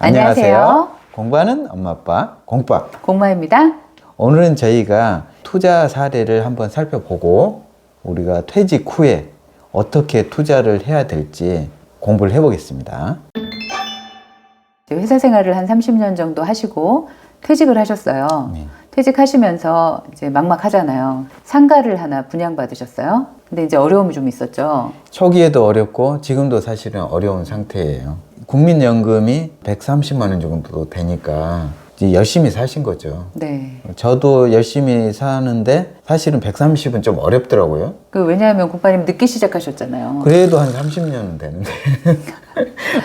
안녕하세요. 공부하는 엄마 아빠 공빠 공마입니다. 오늘은 저희가 투자 사례를 한번 살펴보고 우리가 퇴직 후에 어떻게 투자를 해야 될지 공부를 해보겠습니다. 회사 생활을 한 30년 정도 하시고 퇴직을 하셨어요. 네. 퇴직하시면서 이제 막막하잖아요. 상가를 하나 분양받으셨어요. 근데 이제 어려움이 좀 있었죠. 초기에도 어렵고 지금도 사실은 어려운 상태예요. 국민연금이 130만 원 정도 되니까 이제 열심히 사신 거죠. 네. 저도 열심히 사는데 사실은 130은 좀 어렵더라고요. 왜냐하면 공파님 늦게 시작하셨잖아요. 그래도 한 30년은 되는데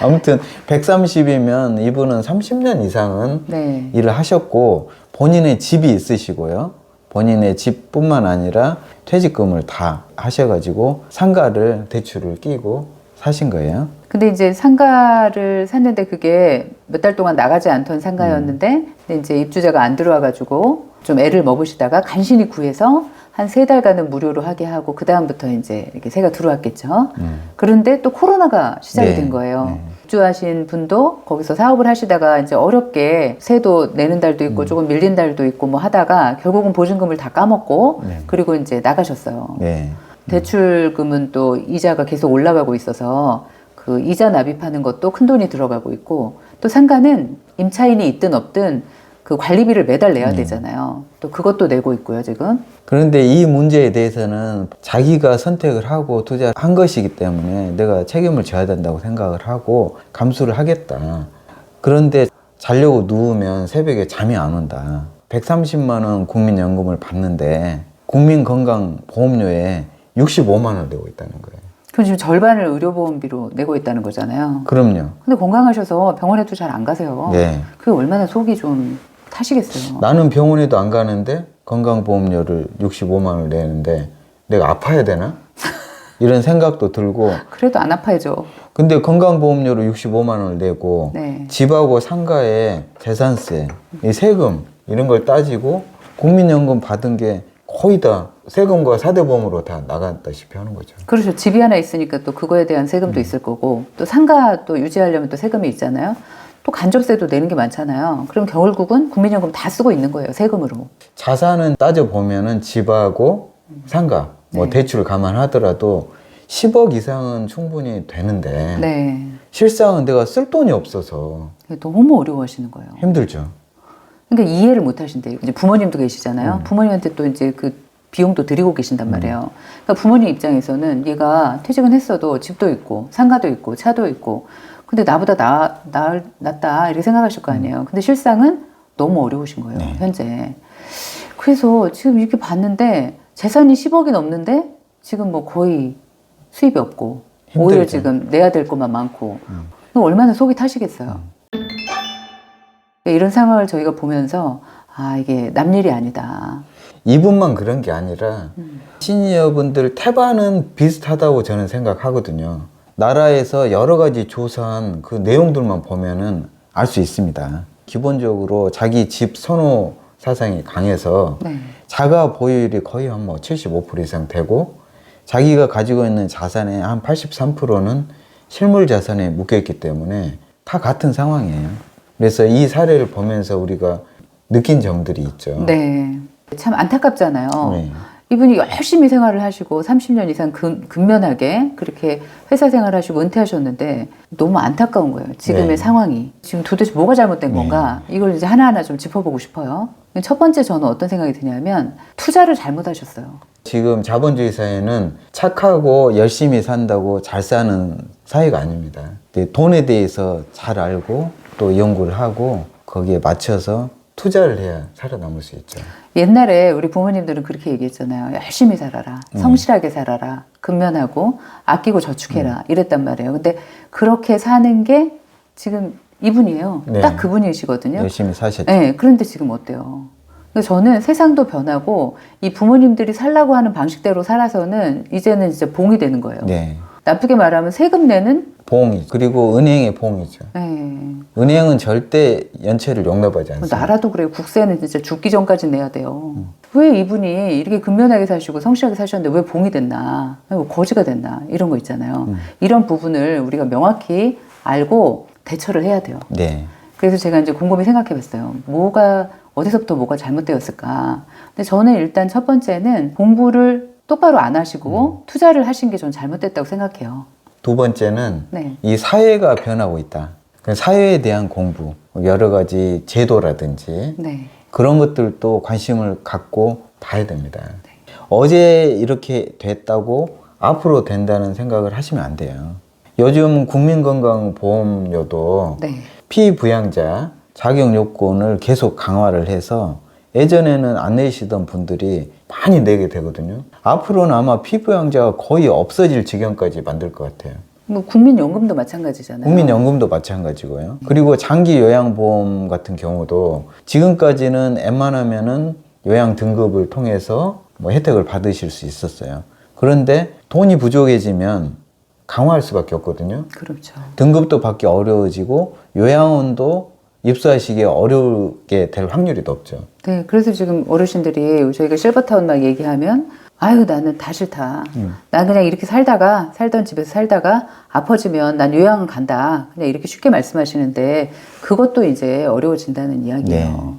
아무튼 130이면 이분은 30년 이상은 네. 일을 하셨고 본인의 집이 있으시고요. 본인의 집뿐만 아니라 퇴직금을 다 하셔가지고 상가를 대출을 끼고 사신 거예요. 근데 이제 상가를 샀는데 그게 몇 달 동안 나가지 않던 상가였는데 근데 이제 입주자가 안 들어와가지고 좀 애를 먹으시다가 간신히 구해서 한 3달간은 무료로 하게 하고 그 다음부터 이제 이렇게 새가 들어왔겠죠. 그런데 또 코로나가 시작이 네. 된 거예요. 네. 입주하신 분도 거기서 사업을 하시다가 이제 어렵게 세도 내는 달도 있고 조금 밀린 달도 있고 뭐 하다가 결국은 보증금을 다 까먹고 네. 그리고 이제 나가셨어요. 네. 대출금은 또 이자가 계속 올라가고 있어서 그 이자 납입하는 것도 큰 돈이 들어가고 있고 또 상가는 임차인이 있든 없든 그 관리비를 매달 내야 되잖아요. 또 그것도 내고 있고요, 지금. 그런데 이 문제에 대해서는 자기가 선택을 하고 투자한 것이기 때문에 내가 책임을 져야 된다고 생각을 하고 감수를 하겠다. 그런데 자려고 누우면 새벽에 잠이 안 온다. 130만 원 국민연금을 받는데 국민건강보험료에 65만 원을 내고 있다는 거예요. 그럼 지금 절반을 의료보험비로 내고 있다는 거잖아요. 그럼요. 근데 건강하셔서 병원에도 잘 안 가세요. 네. 그게 얼마나 속이 좀 타시겠어요. 나는 병원에도 안 가는데 건강보험료를 65만 원을 내는데 내가 아파야 되나? 이런 생각도 들고. 그래도 안 아파야죠. 근데 건강보험료로 65만 원을 내고 네. 집하고 상가에 재산세, 이 세금 이런 걸 따지고 국민연금 받은 게 거의 다 세금과 사대보험으로 다 나갔다시피 하는 거죠. 그렇죠. 집이 하나 있으니까 또 그거에 대한 세금도 있을 거고 또 상가 또 유지하려면 또 세금이 있잖아요. 또 간접세도 내는 게 많잖아요. 그럼 결국은 국민연금 다 쓰고 있는 거예요. 세금으로. 자산은 따져보면은 집하고 상가, 뭐 네. 대출 감안하더라도 10억 이상은 충분히 되는데 네. 실상은 내가 쓸 돈이 없어서 너무 어려워하시는 거예요. 힘들죠. 그러니까 이해를 못 하신대요. 이제 부모님도 계시잖아요. 부모님한테 또 이제 그 비용도 드리고 계신단 말이에요. 그러니까 부모님 입장에서는 얘가 퇴직은 했어도 집도 있고 상가도 있고 차도 있고 근데 나보다 낫다 이렇게 생각하실 거 아니에요. 근데 실상은 너무 어려우신 거예요. 네. 현재. 그래서 지금 이렇게 봤는데 재산이 10억이 넘는데 지금 뭐 거의 수입이 없고 힘들죠. 오히려 지금 내야 될 것만 많고 그럼 얼마나 속이 타시겠어요. 이런 상황을 저희가 보면서 아 이게 남 일이 아니다. 이분만 그런 게 아니라 시니어분들 태반은 비슷하다고 저는 생각하거든요. 나라에서 여러 가지 조사한 그 내용들만 보면은 알 수 있습니다. 기본적으로 자기 집 선호 사상이 강해서 네. 자가 보유율이 거의 한 뭐 75% 이상 되고 자기가 가지고 있는 자산의 한 83%는 실물 자산에 묶여있기 때문에 다 같은 상황이에요. 그래서 이 사례를 보면서 우리가 느낀 점들이 있죠. 네. 참 안타깝잖아요. 네. 이분이 열심히 생활을 하시고 30년 이상 근면하게 그렇게 회사 생활을 하시고 은퇴하셨는데 너무 안타까운 거예요. 지금의 네. 상황이. 지금 도대체 뭐가 잘못된 건가? 이걸 이제 하나하나 좀 짚어보고 싶어요. 첫 번째 저는 어떤 생각이 드냐면 투자를 잘못하셨어요. 지금 자본주의 사회는 착하고 열심히 산다고 잘 사는 사회가 아닙니다. 돈에 대해서 잘 알고 또 연구를 하고 거기에 맞춰서 투자를 해야 살아남을 수 있죠. 옛날에 우리 부모님들은 그렇게 얘기했잖아요. 열심히 살아라. 성실하게 살아라. 근면하고 아끼고 저축해라. 이랬단 말이에요. 근데 그렇게 사는 게 지금 이분이에요. 네. 딱 그분이시거든요. 열심히 사셨죠. 네, 그런데 지금 어때요? 그래서 저는 세상도 변하고 이 부모님들이 살라고 하는 방식대로 살아서는 이제는 진짜 봉이 되는 거예요. 네. 나쁘게 말하면 세금 내는 봉이 그리고 은행의 봉이죠. 네. 은행은 절대 연체를 용납하지 않습니다. 나라도 그래요. 국세는 진짜 죽기 전까지 내야 돼요. 왜 이분이 이렇게 근면하게 사시고 성실하게 사셨는데 왜 봉이 됐나? 왜 거지가 됐나? 이런 거 있잖아요. 이런 부분을 우리가 명확히 알고 대처를 해야 돼요. 네. 그래서 제가 이제 곰곰이 생각해 봤어요. 어디서부터 뭐가 잘못되었을까. 근데 저는 일단 첫 번째는 공부를 똑바로 안 하시고 투자를 하신 게 전 잘못됐다고 생각해요. 두 번째는 네. 이 사회가 변하고 있다. 그 사회에 대한 공부, 여러 가지 제도라든지 네. 그런 것들도 관심을 갖고 봐야 됩니다. 어제 이렇게 됐다고 앞으로 된다는 생각을 하시면 안 돼요. 요즘 국민건강보험료도 네. 피부양자 자격 요건을 계속 강화를 해서 예전에는 안 내시던 분들이 많이 내게 되거든요. 앞으로는 아마 피부양자가 거의 없어질 지경까지 만들 것 같아요. 뭐 국민연금도 마찬가지잖아요. 국민연금도 마찬가지고요. 그리고 장기 요양보험 같은 경우도 지금까지는 웬만하면은 요양 등급을 통해서 뭐 혜택을 받으실 수 있었어요. 그런데 돈이 부족해지면 강화할 수밖에 없거든요. 그렇죠. 등급도 받기 어려워지고 요양원도 입소하시기에 어렵게 될 확률이 높죠. 네, 그래서 지금 어르신들이 저희가 실버타운 막 얘기하면 아유 나는 다 싫다. 난 그냥 이렇게 살던 집에서 살다가 아파지면 난 요양은 간다. 그냥 이렇게 쉽게 말씀하시는데 그것도 이제 어려워진다는 이야기예요.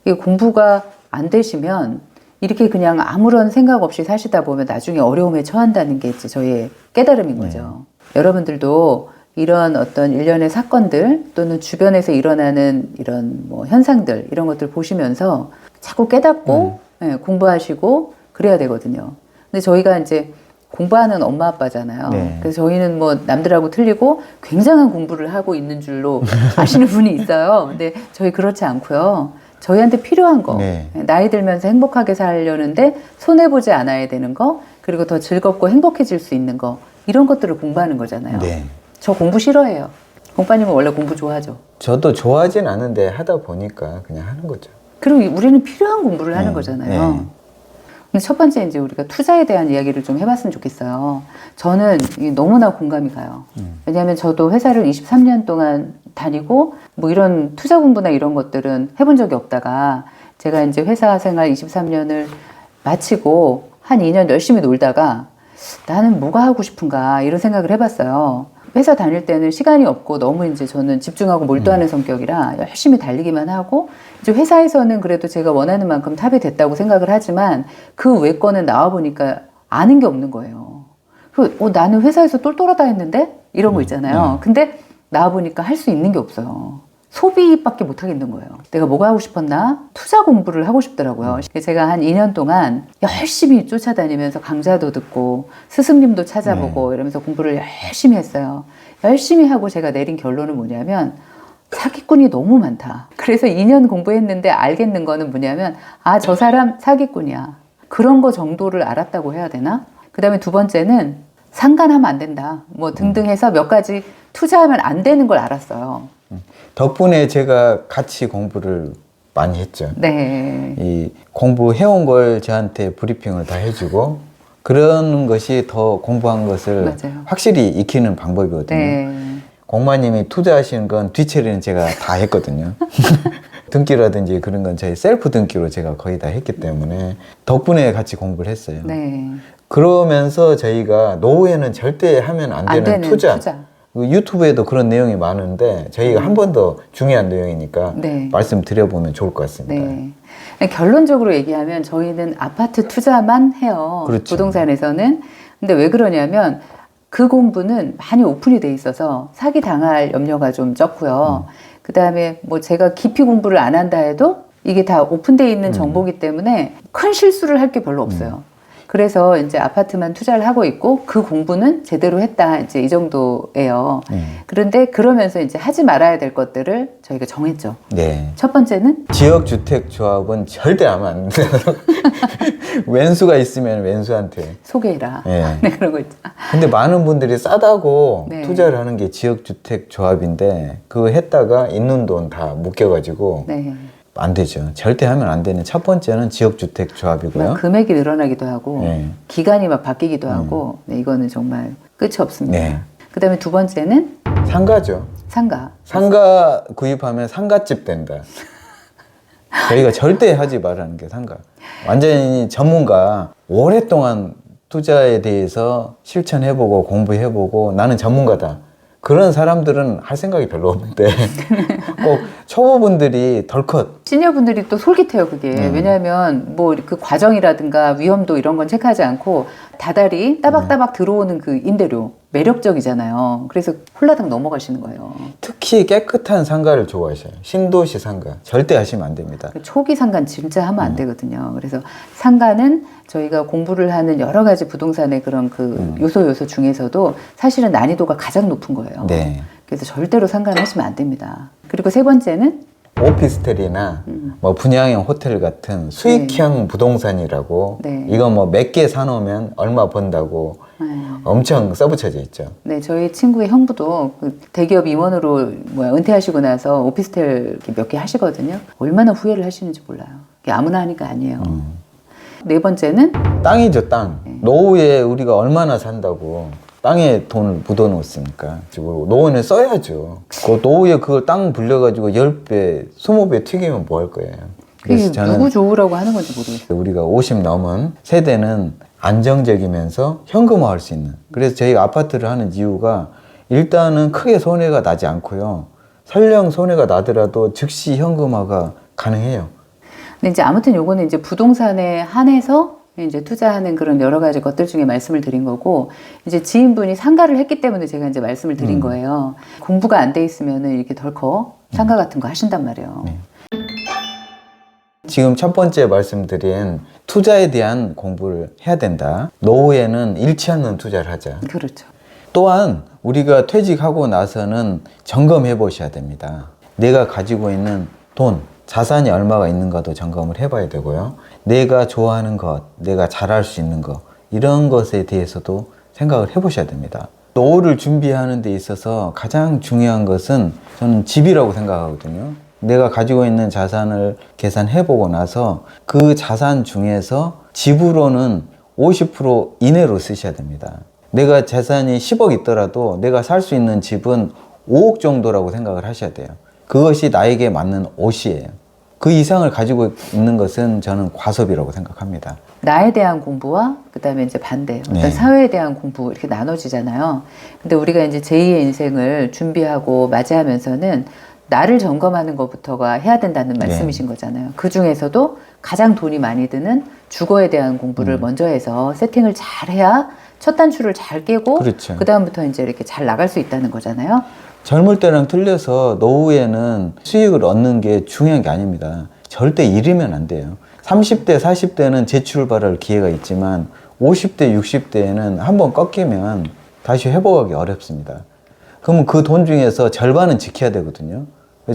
이게 공부가 안 되시면 이렇게 그냥 아무런 생각 없이 사시다 보면 나중에 어려움에 처한다는 게 이제 저희의 깨달음인 거죠. 여러분들도 이런 어떤 일련의 사건들 또는 주변에서 일어나는 이런 뭐 현상들 이런 것들 보시면서 자꾸 깨닫고 예, 공부하시고 그래야 되거든요. 근데 저희가 이제 공부하는 엄마 아빠잖아요. 네. 그래서 저희는 뭐 남들하고 틀리고 굉장한 공부를 하고 있는 줄로 아시는 분이 있어요. 근데 저희 그렇지 않고요. 저희한테 필요한 거, 네. 나이 들면서 행복하게 살려는데 손해보지 않아야 되는 거, 그리고 더 즐겁고 행복해질 수 있는 거, 이런 것들을 공부하는 거잖아요. 네. 저 공부 싫어해요. 공파님은 원래 공부 좋아하죠. 저도 좋아하진 않은데 하다 보니까 그냥 하는 거죠. 그리고 우리는 필요한 공부를 하는 네. 거잖아요. 네. 근데 첫 번째 이제 우리가 투자에 대한 이야기를 좀 해봤으면 좋겠어요. 저는 너무나 공감이 가요. 왜냐하면 저도 회사를 23년 동안 다니고 뭐 이런 투자 공부나 이런 것들은 해본 적이 없다가 제가 이제 회사 생활 23년을 마치고 한 2년 열심히 놀다가 나는 뭐가 하고 싶은가 이런 생각을 해봤어요. 회사 다닐 때는 시간이 없고 너무 이제 저는 집중하고 몰두하는 성격이라 열심히 달리기만 하고 이제 회사에서는 그래도 제가 원하는 만큼 탑이 됐다고 생각을 하지만 그 외 거는 나와 보니까 아는 게 없는 거예요. 나는 회사에서 똘똘하다 했는데 이런 거 있잖아요. 근데 나와 보니까 할 수 있는 게 없어요. 소비밖에 못 하겠는 거예요. 내가 뭐가 하고 싶었나? 투자 공부를 하고 싶더라고요. 제가 한 2년 동안 열심히 쫓아다니면서 강좌도 듣고 스승님도 찾아보고 이러면서 공부를 열심히 했어요. 열심히 하고 제가 내린 결론은 뭐냐면 사기꾼이 너무 많다. 그래서 2년 공부했는데 알겠는 거는 뭐냐면 저 사람 사기꾼이야. 그런 거 정도를 알았다고 해야 되나? 그 다음에 두 번째는 상관하면 안 된다. 뭐 등등 해서 몇 가지 투자하면 안 되는 걸 알았어요. 덕분에 제가 같이 공부를 많이 했죠. 네. 이 공부해온 걸 저한테 브리핑을 다 해주고 그런 것이 더 공부한 것을 맞아요. 확실히 익히는 방법이거든요. 네. 공마님이 투자하시는 건 뒤처리는 제가 다 했거든요. 등기라든지 그런 건 저희 셀프 등기로 제가 거의 다 했기 때문에 덕분에 같이 공부를 했어요. 네. 그러면서 저희가 노후에는 절대 하면 안 되는 투자. 유튜브에도 그런 내용이 많은데 저희가 한 번 더 중요한 내용이니까 네. 말씀드려보면 좋을 것 같습니다. 네. 결론적으로 얘기하면 저희는 아파트 투자만 해요. 그렇죠. 부동산에서는. 근데 왜 그러냐면 그 공부는 많이 오픈이 돼 있어서 사기 당할 염려가 좀 적고요. 그 다음에 뭐 제가 깊이 공부를 안 한다 해도 이게 다 오픈되어 있는 정보기 때문에 큰 실수를 할 게 별로 없어요. 그래서 이제 아파트만 투자를 하고 있고 그 공부는 제대로 했다. 이제 이 정도예요. 그런데 그러면서 이제 하지 말아야 될 것들을 저희가 정했죠. 네. 첫 번째는 지역주택조합은 절대 하면 안 돼요. 왼수가 있으면 왼수한테 소개해라. 네. 네, 그런 거 있죠. 근데 많은 분들이 싸다고 네. 투자를 하는 게 지역주택조합인데 그거 했다가 있는 돈 다 묶여가지고 네. 안 되죠. 절대 하면 안 되는 첫 번째는 지역주택조합이고요. 막 금액이 늘어나기도 하고 네. 기간이 막 바뀌기도 하고 네, 이거는 정말 끝이 없습니다. 네. 그 다음에 두 번째는 상가죠. 상가. 상가 구입하면 상가집 된다. 저희가 절대 하지 말라는 게 상가. 완전히 전문가 오랫동안 투자에 대해서 실천해보고 공부해보고 나는 전문가다. 그런 사람들은 할 생각이 별로 없는데 꼭 초보분들이 덜컥 시니어분들이 또 솔깃해요, 그게. 왜냐하면 뭐 그 과정이라든가 위험도 이런 건 체크하지 않고 다달이 따박따박 들어오는 그 임대료 매력적이잖아요. 그래서 홀라당 넘어가시는 거예요. 특히 깨끗한 상가를 좋아하셔요. 신도시 상가 절대 하시면 안 됩니다. 초기 상가는 진짜 하면 안 되거든요. 그래서 상가는 저희가 공부를 하는 여러 가지 부동산의 그런 그 요소 중에서도 사실은 난이도가 가장 높은 거예요. 네. 그래서 절대로 상가는 하시면 안 됩니다. 그리고 세 번째는 오피스텔이나 뭐 분양형 호텔 같은 수익형 부동산이라고 네. 이거 뭐 몇 개 사놓으면 얼마 번다고 엄청 써붙여져 있죠. 네, 저희 친구의 형부도 그 대기업 임원으로 은퇴하시고 나서 오피스텔 몇 개 하시거든요. 얼마나 후회를 하시는지 몰라요. 그게 아무나 하니까 아니에요. 네 번째는 땅이죠, 땅. 노후에 우리가 얼마나 산다고 땅에 돈을 묻어놓습니까? 노후는 써야죠. 그 노후에 그걸 땅 불려가지고 10배, 20배 튀기면 뭐 할 거예요? 그게 누구 좋으라고 하는 건지 모르겠어요. 우리가 50 넘은 세대는 안정적이면서 현금화할 수 있는. 그래서 저희가 아파트를 하는 이유가 일단은 크게 손해가 나지 않고요. 설령 손해가 나더라도 즉시 현금화가 가능해요. 근데 이제 아무튼 요거는 이제 부동산에 한해서 이제 투자하는 그런 여러 가지 것들 중에 말씀을 드린 거고, 이제 지인분이 상가를 했기 때문에 제가 이제 말씀을 드린 거예요. 공부가 안 돼 있으면은 이렇게 덜컥 상가 같은 거 하신단 말이에요. 네. 지금 첫 번째 말씀드린 투자에 대한 공부를 해야 된다. 노후에는 잃지 않는 투자를 하자. 그렇죠. 또한 우리가 퇴직하고 나서는 점검해 보셔야 됩니다. 내가 가지고 있는 돈, 자산이 얼마가 있는가도 점검을 해봐야 되고요. 내가 좋아하는 것, 내가 잘할 수 있는 것, 이런 것에 대해서도 생각을 해보셔야 됩니다. 노후를 준비하는 데 있어서 가장 중요한 것은 저는 집이라고 생각하거든요. 내가 가지고 있는 자산을 계산해보고 나서 그 자산 중에서 집으로는 50% 이내로 쓰셔야 됩니다. 내가 재산이 10억 있더라도 내가 살 수 있는 집은 5억 정도라고 생각을 하셔야 돼요. 그것이 나에게 맞는 옷이에요. 그 이상을 가지고 있는 것은 저는 과소비라고 생각합니다. 나에 대한 공부와 그다음에 이제 반대, 어떤 네. 사회에 대한 공부 이렇게 나눠지잖아요. 근데 우리가 이제 제2의 인생을 준비하고 맞이하면서는 나를 점검하는 것부터가 해야 된다는 말씀이신 거잖아요. 그 중에서도 가장 돈이 많이 드는 주거에 대한 공부를 먼저 해서 세팅을 잘 해야 첫 단추를 잘 깨고 그렇죠. 그다음부터 이제 이렇게 잘 나갈 수 있다는 거잖아요. 젊을 때랑 틀려서 노후에는 수익을 얻는 게 중요한 게 아닙니다. 절대 잃으면 안 돼요. 30대, 40대는 재출발할 기회가 있지만 50대, 60대에는 한번 꺾이면 다시 회복하기 어렵습니다. 그러면 그 돈 중에서 절반은 지켜야 되거든요.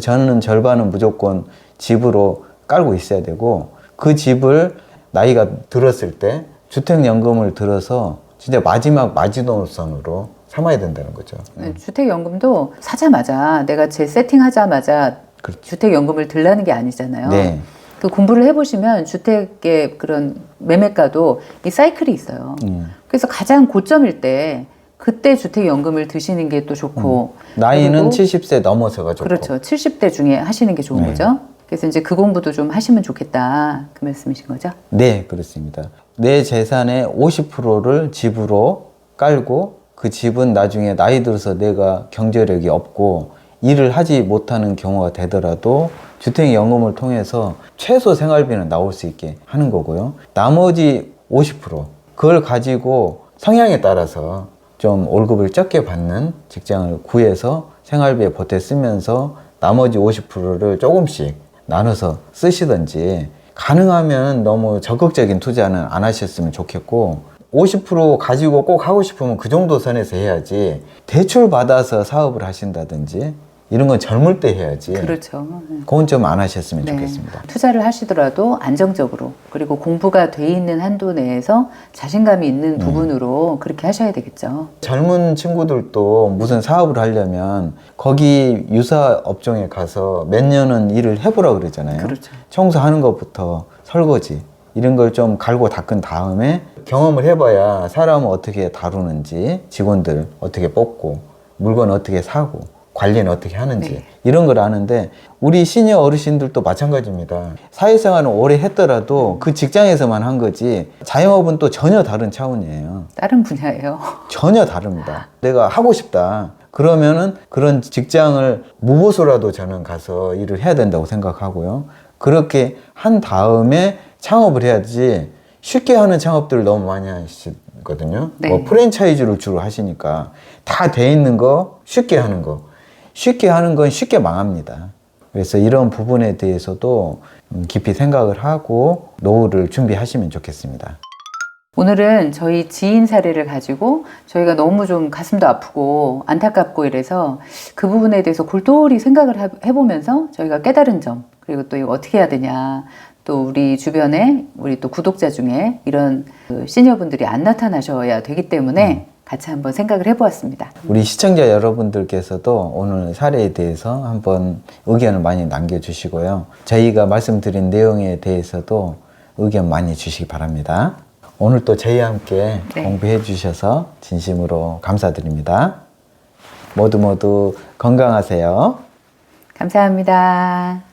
저는 절반은 무조건 집으로 깔고 있어야 되고, 그 집을 나이가 들었을 때 주택연금을 들어서 진짜 마지막 마지노선으로 삼아야 된다는 거죠. 네, 주택연금도 사자마자 내가 제 세팅하자마자 그렇죠. 주택연금을 들라는 게 아니잖아요. 네. 그 공부를 해보시면 주택의 그런 매매가도 이 사이클이 있어요. 그래서 가장 고점일 때 그때 주택연금을 드시는 게 또 좋고 나이는 그리고 70세 넘어서가 좋고. 그렇죠. 70대 중에 하시는 게 좋은 네. 거죠. 그래서 이제 그 공부도 좀 하시면 좋겠다 그 말씀이신 거죠? 네, 그렇습니다. 내 재산의 50%를 집으로 깔고 그 집은 나중에 나이 들어서 내가 경제력이 없고 일을 하지 못하는 경우가 되더라도 주택연금을 통해서 최소 생활비는 나올 수 있게 하는 거고요. 나머지 50% 그걸 가지고 성향에 따라서 좀 월급을 적게 받는 직장을 구해서 생활비에 보태 쓰면서 나머지 50%를 조금씩 나눠서 쓰시든지, 가능하면 너무 적극적인 투자는 안 하셨으면 좋겠고 50% 가지고 꼭 하고 싶으면 그 정도 선에서 해야지, 대출 받아서 사업을 하신다든지 이런 건 젊을 때 해야지. 그렇죠. 그건 좀 안 하셨으면 네. 좋겠습니다. 투자를 하시더라도 안정적으로, 그리고 공부가 돼 있는 한도 내에서 자신감이 있는 부분으로 그렇게 하셔야 되겠죠. 젊은 친구들도 무슨 사업을 하려면 거기 유사 업종에 가서 몇 년은 일을 해보라 그러잖아요. 그렇죠. 청소하는 것부터 설거지 이런 걸 좀 갈고 닦은 다음에 경험을 해봐야 사람을 어떻게 다루는지, 직원들 어떻게 뽑고, 물건 어떻게 사고, 관리는 어떻게 하는지 네. 이런 걸 아는데, 우리 시니어 어르신들도 마찬가지입니다. 사회생활은 오래 했더라도 그 직장에서만 한 거지 자영업은 또 전혀 다른 차원이에요. 다른 분야예요. 전혀 다릅니다. 내가 하고 싶다. 그러면은 그런 직장을 무보수라도 저는 가서 일을 해야 된다고 생각하고요. 그렇게 한 다음에 창업을 해야지 쉽게 하는 창업들을 너무 많이 하시거든요. 네. 뭐 프랜차이즈를 주로 하시니까 다 돼 있는 거 쉽게 하는 거. 쉽게 하는 건 쉽게 망합니다. 그래서 이런 부분에 대해서도 깊이 생각을 하고 노후를 준비하시면 좋겠습니다. 오늘은 저희 지인 사례를 가지고 저희가 너무 좀 가슴도 아프고 안타깝고 이래서 그 부분에 대해서 골똘히 생각을 해보면서 저희가 깨달은 점, 그리고 또 이거 어떻게 해야 되냐, 또 우리 주변에 우리 또 구독자 중에 이런 그 시니어분들이 안 나타나셔야 되기 때문에 같이 한번 생각을 해보았습니다. 우리 시청자 여러분들께서도 오늘 사례에 대해서 한번 의견을 많이 남겨주시고요. 저희가 말씀드린 내용에 대해서도 의견 많이 주시기 바랍니다. 오늘 또 저희와 함께 네. 공부해 주셔서 진심으로 감사드립니다. 모두 건강하세요. 감사합니다.